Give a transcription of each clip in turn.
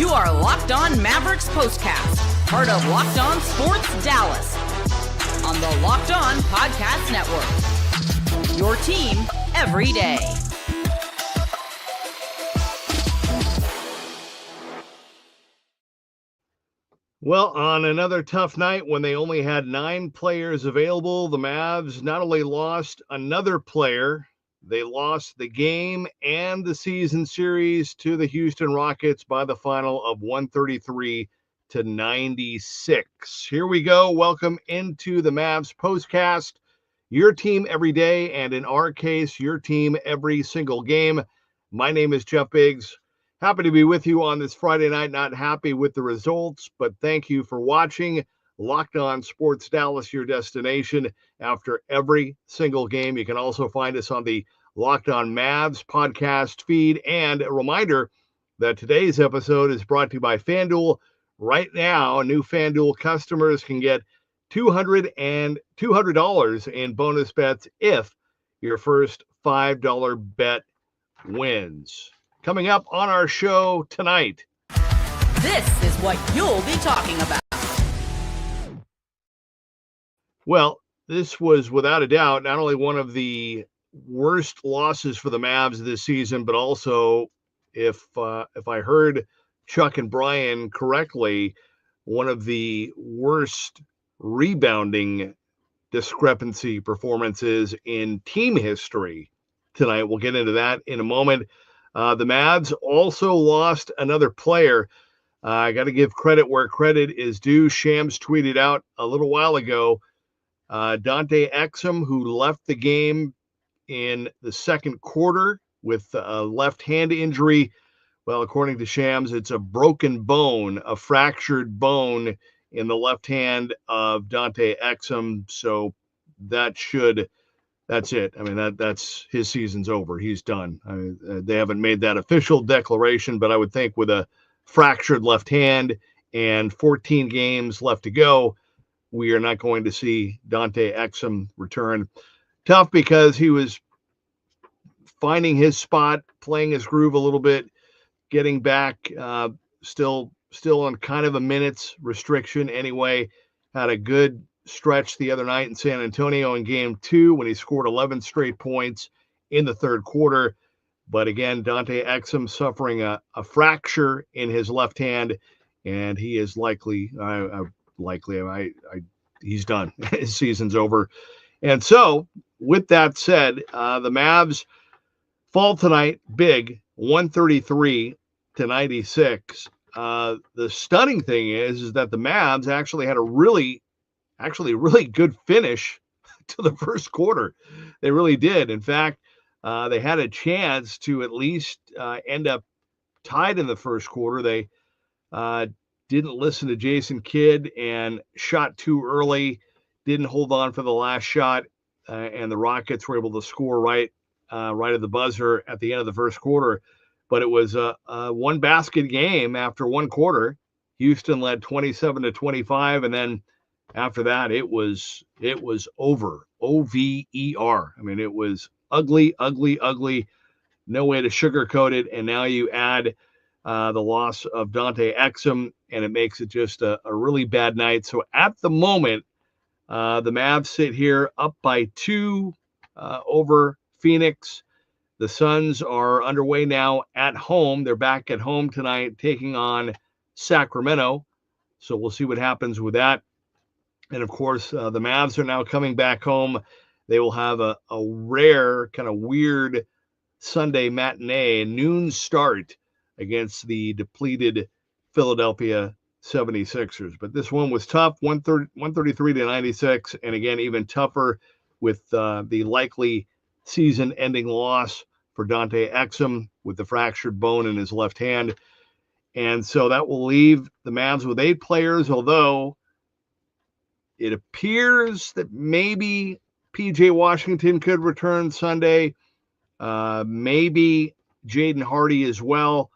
You are Locked On Mavericks Postcast, part of Locked On Sports Dallas, on the Locked On Podcast Network. Your team every day. Well, on another tough night when they only had 9 players available, the Mavs not only lost another player, they lost the game and the season series to the Houston Rockets by the final of 133-96. Here we go. Welcome into the Mavs Postcast. Your team every day, and in our case, your team every single game. My name is Jeff Biggs. Happy to be with you on this Friday night. Not happy with the results, but thank you for watching. Locked On Sports Dallas, your destination after every single game. You can also find us on the Locked On Mavs podcast feed. And a reminder that today's episode is brought to you by FanDuel. Right now, new FanDuel customers can get $200 in bonus bets if your first $5 bet wins. Coming up on our show tonight. This is what you'll be talking about. Well, this was without a doubt not only one of the worst losses for the Mavs this season, but also, if I heard Chuck and Brian correctly, one of the worst rebounding discrepancy performances in team history tonight. We'll get into that in a moment. The Mavs also lost another player. I got to give credit where credit is due. Shams tweeted out a little while ago, Dante Exum, who left the game in the second quarter with a left hand injury. Well, according to Shams, it's a broken bone, a fractured bone in the left hand of Dante Exum. So that's it. I mean, that's his season's over. He's done. They haven't made that official declaration, but I would think with a fractured left hand and 14 games left to go, we are not going to see Dante Exum return. Tough because he was finding his spot, playing his groove a little bit, getting back, still on kind of a minutes restriction anyway. Had a good stretch the other night in San Antonio in game 2 when he scored 11 straight points in the third quarter. But again, Dante Exum suffering a fracture in his left hand, and he is he's done. His season's over. And so with that said, the Mavs fall tonight big, 133-96. The stunning thing is that the Mavs actually had a really good finish to the first quarter. They really did. In fact, they had a chance to at least end up tied in the first quarter. They didn't listen to Jason Kidd and shot too early, didn't hold on for the last shot, and the Rockets were able to score right at the buzzer at the end of the first quarter. But it was a one basket game after one quarter. Houston led 27-25, and then after that, it was over. O-V-E-R. I mean, it was ugly. No way to sugarcoat it. And now you add the loss of Dante Exum, and it makes it just a really bad night. So at the moment, the Mavs sit here up by 2 over Phoenix. The Suns are underway now at home. They're back at home tonight taking on Sacramento. So we'll see what happens with that. And, of course, the Mavs are now coming back home. They will have a rare, kind of weird Sunday matinee, noon start against the depleted Philadelphia 76ers. But this one was tough, 133-96. And, again, even tougher with the likely season-ending loss for Dante Exum with the fractured bone in his left hand. And so that will leave the Mavs with 8 players, although it appears that maybe P.J. Washington could return Sunday. Maybe Jaden Hardy as well.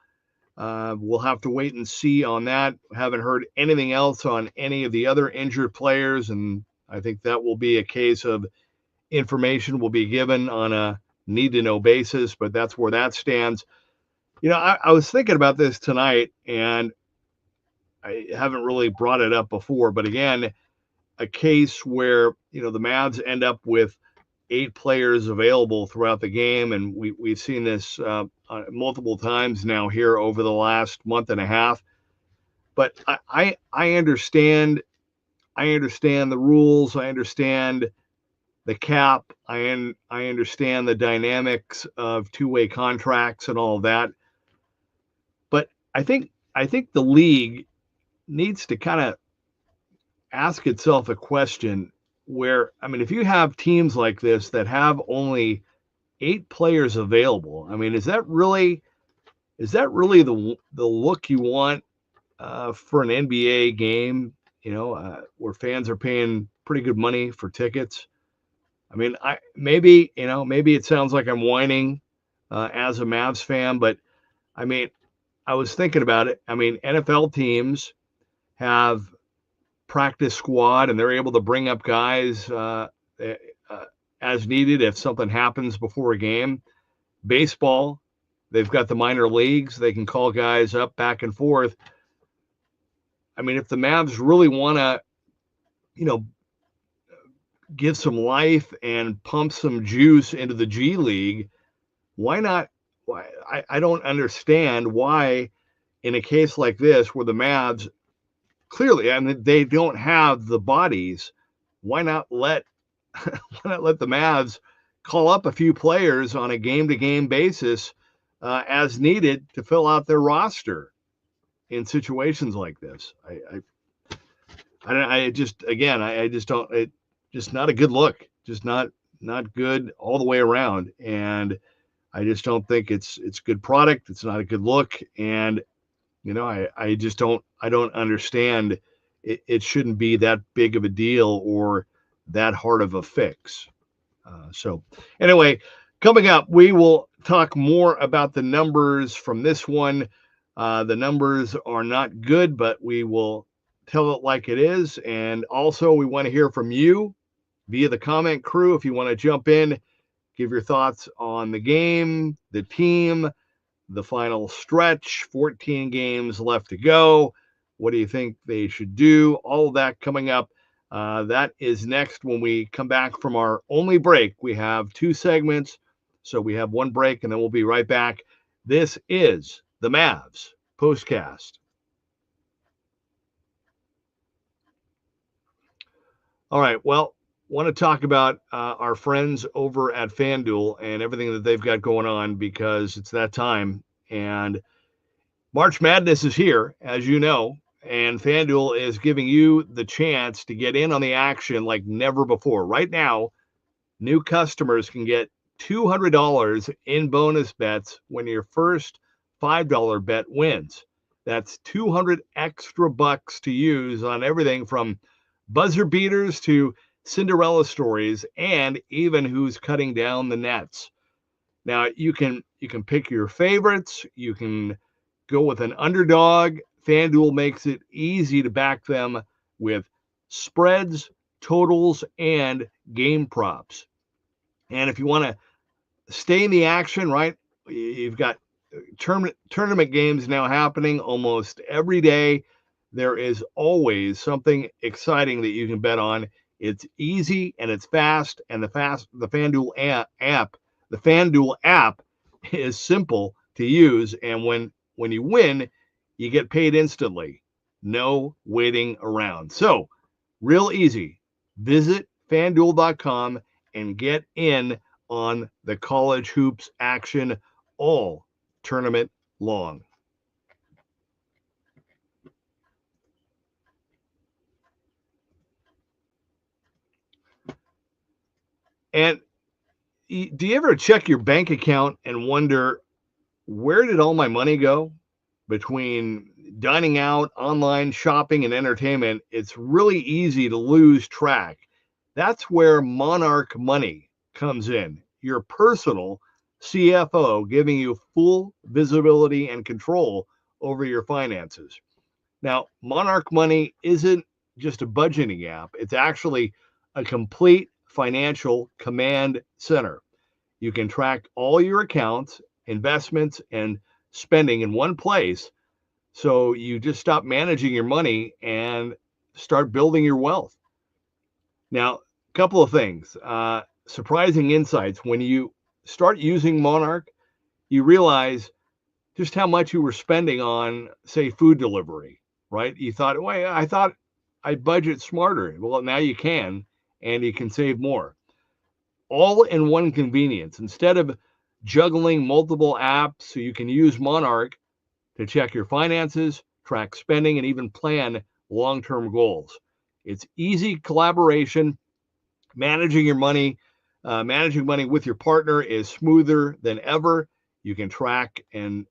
We'll have to wait and see on that. Haven't heard anything else on any of the other injured players, and I think that will be a case of information will be given on a need-to-know basis, but that's where that stands. I was thinking about this tonight, and I haven't really brought it up before, but again, a case where, the Mavs end up with 8 players available throughout the game, and we've seen this multiple times now here over the last month and a half. But I understand the rules. I understand the cap. I understand the dynamics of two-way contracts and all of that. But I think the league needs to kind of ask itself a question where, if you have teams like this that have only 8 players available, is that really the look you want for an NBA game? Where fans are paying pretty good money for tickets. Maybe it sounds like I'm whining as a Mavs fan, but I was thinking about it. NFL teams have practice squad, and they're able to bring up guys as needed if something happens before a game. Baseball, they've got the minor leagues. They can call guys up back and forth. If the Mavs really want to, give some life and pump some juice into the G League, why not? I don't understand why, in a case like this where the Mavs clearly, they don't have the bodies, why not let the Mavs call up a few players on a game-to-game basis as needed to fill out their roster in situations like this? I just don't. It just not a good look. Just not good all the way around. And I just don't think it's good product. It's not a good look. And I just don't understand. It shouldn't be that big of a deal or that hard of a fix. So anyway, coming up, we will talk more about the numbers from this one. The numbers are not good, but we will tell it like it is. And also, we want to hear from you via the comment crew. If you want to jump in, give your thoughts on the game, the team, the final stretch, 14 games left to go. What do you think they should do? All of that coming up. That is next when we come back from our only break. We have 2 segments, so we have 1 break, and then we'll be right back. This is the Mavs Postcast. All right, well, want to talk about our friends over at FanDuel and everything that they've got going on, because it's that time. And March Madness is here, as you know, and FanDuel is giving you the chance to get in on the action like never before. Right now, new customers can get $200 in bonus bets when your first $5 bet wins. That's 200 extra bucks to use on everything from buzzer beaters to Cinderella stories, and even who's cutting down the nets. Now you can pick your favorites. You can go with an underdog. FanDuel makes it easy to back them with spreads, totals, and game props. And if you want to stay in the action, right, you've got tournament games now happening almost every day. There is always something exciting that you can bet on. It's easy and it's fast, and the FanDuel app is simple to use. And when you win, you get paid instantly. No waiting around. So, real easy. Visit FanDuel.com and get in on the college hoops action all tournament long. And do you ever check your bank account and wonder, where did all my money go? Between dining out, online shopping, and entertainment, it's really easy to lose track. That's where Monarch Money comes in, your personal CFO, giving you full visibility and control over your finances. Now, Monarch Money isn't just a budgeting app. It's actually a complete financial command center. You can track all your accounts, investments, and spending in one place. So you just stop managing your money and start building your wealth. Now, a couple of things, surprising insights. When you start using Monarch, you realize just how much you were spending on, say, food delivery, right? You thought, well, I thought I'd budget smarter. Well, now you can, and you can save more. All in one convenience. Instead of juggling multiple apps, so you can use Monarch to check your finances, track spending, and even plan long-term goals. It's easy collaboration. Managing money with your partner is smoother than ever. You can track and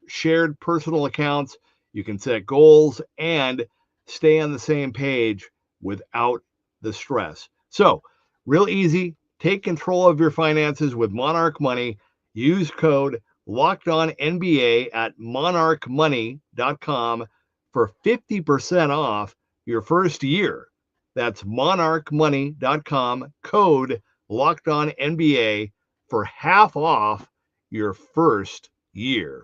shared personal accounts. You can set goals and stay on the same page without the stress. So, real easy. Take control of your finances with Monarch Money. Use code LOCKEDONNBA at monarchmoney.com for 50% off your first year. That's monarchmoney.com, code LOCKEDONNBA for half off your first year.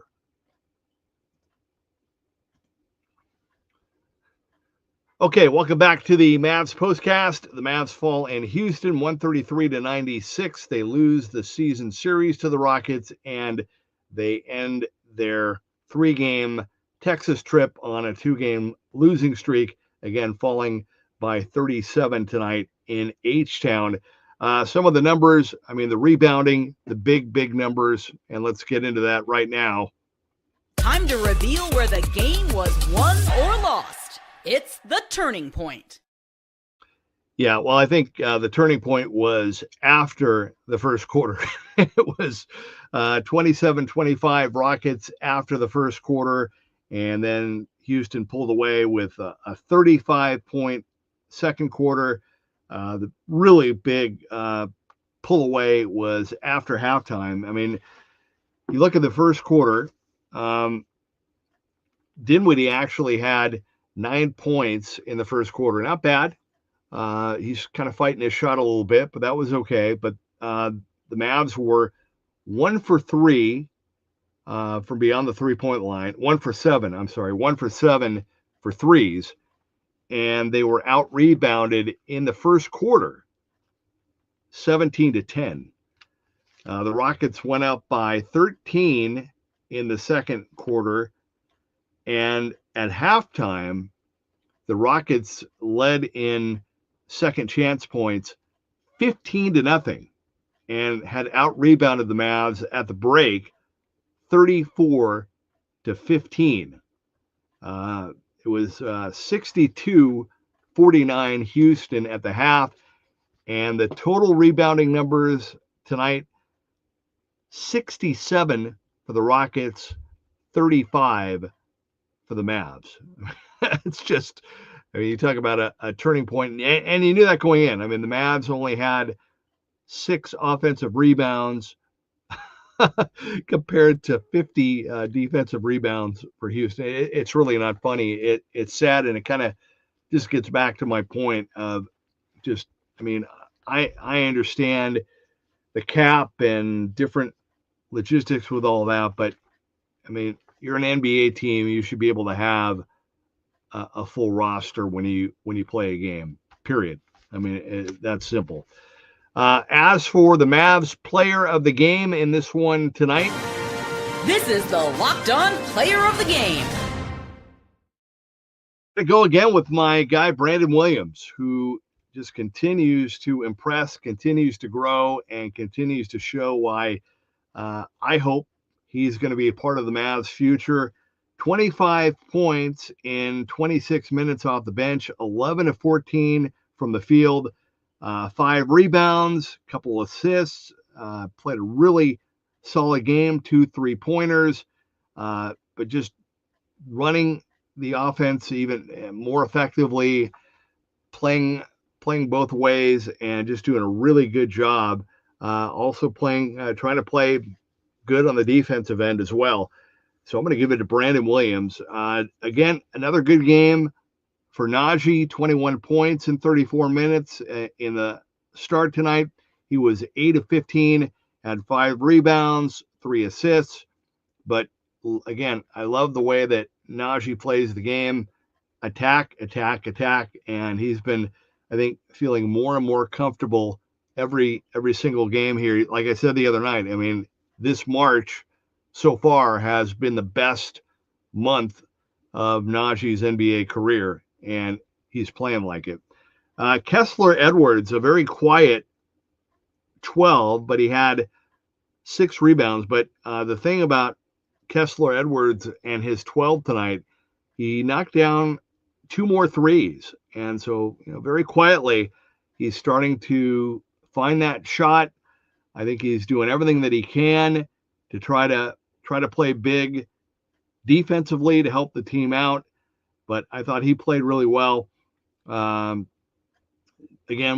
Okay, welcome back to the Mavs postcast. The Mavs fall in Houston 133-96. They lose the season series to the Rockets, and they end their 3-game Texas trip on a 2-game losing streak, again falling by 37 tonight in H-Town. Some of the numbers, the rebounding, the big numbers, and let's get into that right now. Time to reveal where the game was won or lost. It's the turning point. Yeah, well, I think the turning point was after the first quarter. It was 27-25 Rockets after the first quarter, and then Houston pulled away with a 35-point second quarter. The really big pull away was after halftime. You look at the first quarter, Dinwiddie actually had 9 points in the first quarter. Not bad. He's kind of fighting his shot a little bit, but that was okay. But the Mavs were 1 for 3 from beyond the 3-point line. 1 for 7 for threes. And they were out rebounded in the first quarter, 17-10. The Rockets went up by 13 in the second quarter. And at halftime, the Rockets led in second chance points 15-0 and had out rebounded the Mavs at the break 34-15. It was 62-49 Houston at the half, and the total rebounding numbers tonight, 67 for the Rockets, 35 for the Mavs. It's just, you talk about a turning point, and you knew that going in. The Mavs only had 6 offensive rebounds compared to 50 defensive rebounds for Houston. It's really not funny. It's sad, and it kind of just gets back to my point of just, I understand the cap and different logistics with all that, but you're an NBA team. You should be able to have a full roster when you play a game, period. That's simple. As for the Mavs player of the game in this one tonight, this is the Locked On Player of the Game. I go again with my guy, Brandon Williams, who just continues to impress, continues to grow, and continues to show why I hope he's going to be a part of the Mavs' future. 25 points in 26 minutes off the bench, 11 of 14 from the field, 5 rebounds, couple assists, played a really solid game, 2 3-pointers, but just running the offense even more effectively, playing both ways, and just doing a really good job. Also trying to play good on the defensive end as well. So I'm going to give it to Brandon Williams. Again, another good game for Naji, 21 points in 34 minutes in the start tonight. He was 8 of 15, had 5 rebounds, 3 assists, but again, I love the way that Naji plays the game. Attack, attack, attack. And he's been, I think, feeling more and more comfortable every single game here. Like I said the other night, I mean, this March so far has been the best month of Naji's NBA career, and he's playing like it. Kessler Edwards, a very quiet 12, but he had 6 rebounds. But the thing about Kessler Edwards and his 12 tonight, he knocked down 2 more threes. And so, very quietly, he's starting to find that shot. I think he's doing everything that he can to try to play big defensively to help the team out. But I thought he played really well. Again,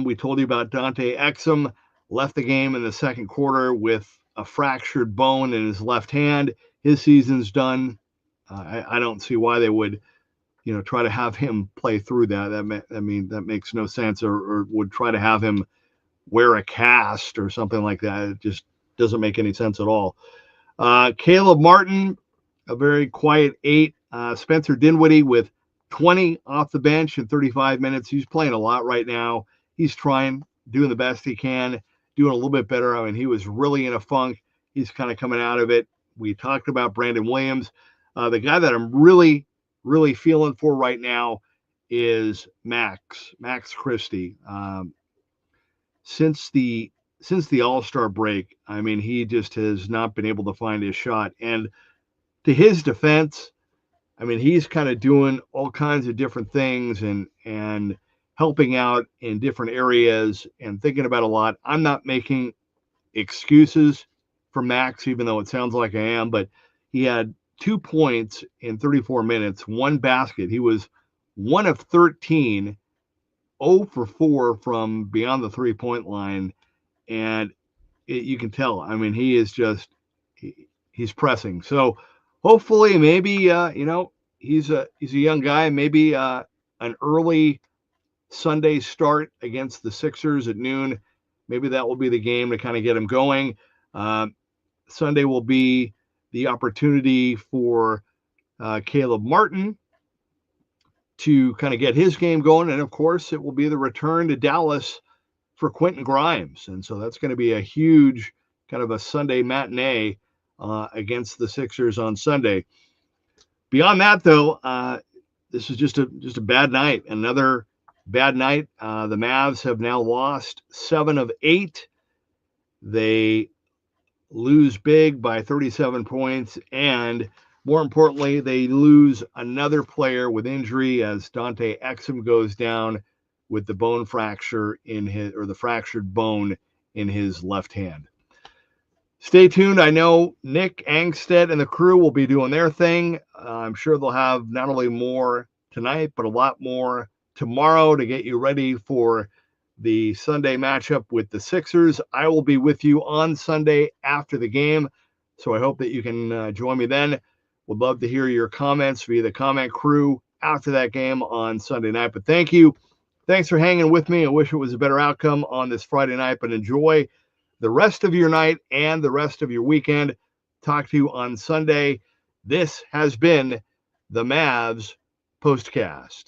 we told you about Dante Exum, left the game in the second quarter with a fractured bone in his left hand. His season's done. I don't see why they would, try to have him play through that. That makes no sense, or would try to have him wear a cast or something like that. It just doesn't make any sense at all. Caleb Martin, a very quiet 8. Spencer Dinwiddie with 20 off the bench in 35 minutes. He's playing a lot right now. He's trying, doing the best he can, doing a little bit better. I mean, he was really in a funk. He's kind of coming out of it. We talked about Brandon Williams. The guy that I'm really, really feeling for right now is Max Christie. Since the All-Star break, I mean, he just has not been able to find his shot. And to his defense, I mean, he's kind of doing all kinds of different things and helping out in different areas and thinking about a lot. I'm not making excuses for Max, even though it sounds like I am, but he had 2 points in 34 minutes, 1 basket. He was 1 of 13, 0 for 4 from beyond the 3-point line. And you can tell, I mean, he is just, he's pressing. So hopefully maybe, he's a young guy, maybe an early Sunday start against the Sixers at noon. Maybe that will be the game to kind of get him going. Sunday will be the opportunity for Caleb Martin to kind of get his game going. And of course, it will be the return to Dallas for Quentin Grimes. And so that's going to be a huge kind of a Sunday matinee against the Sixers on Sunday. Beyond that, though, this is just a bad night. Another bad night. The Mavs have now lost 7 of 8. They lose big by 37 points. And more importantly, they lose another player with injury as Dante Exum goes down with the bone fracture the fractured bone in his left hand. Stay tuned. I know Nick Angstead and the crew will be doing their thing. I'm sure they'll have not only more tonight, but a lot more tomorrow to get you ready for the Sunday matchup with the Sixers. I will be with you on Sunday after the game, so I hope that you can join me then. Would love to hear your comments via the comment crew after that game on Sunday night. But thank you. Thanks for hanging with me. I wish it was a better outcome on this Friday night, but enjoy the rest of your night and the rest of your weekend. Talk to you on Sunday. This has been the Mavs Postcast.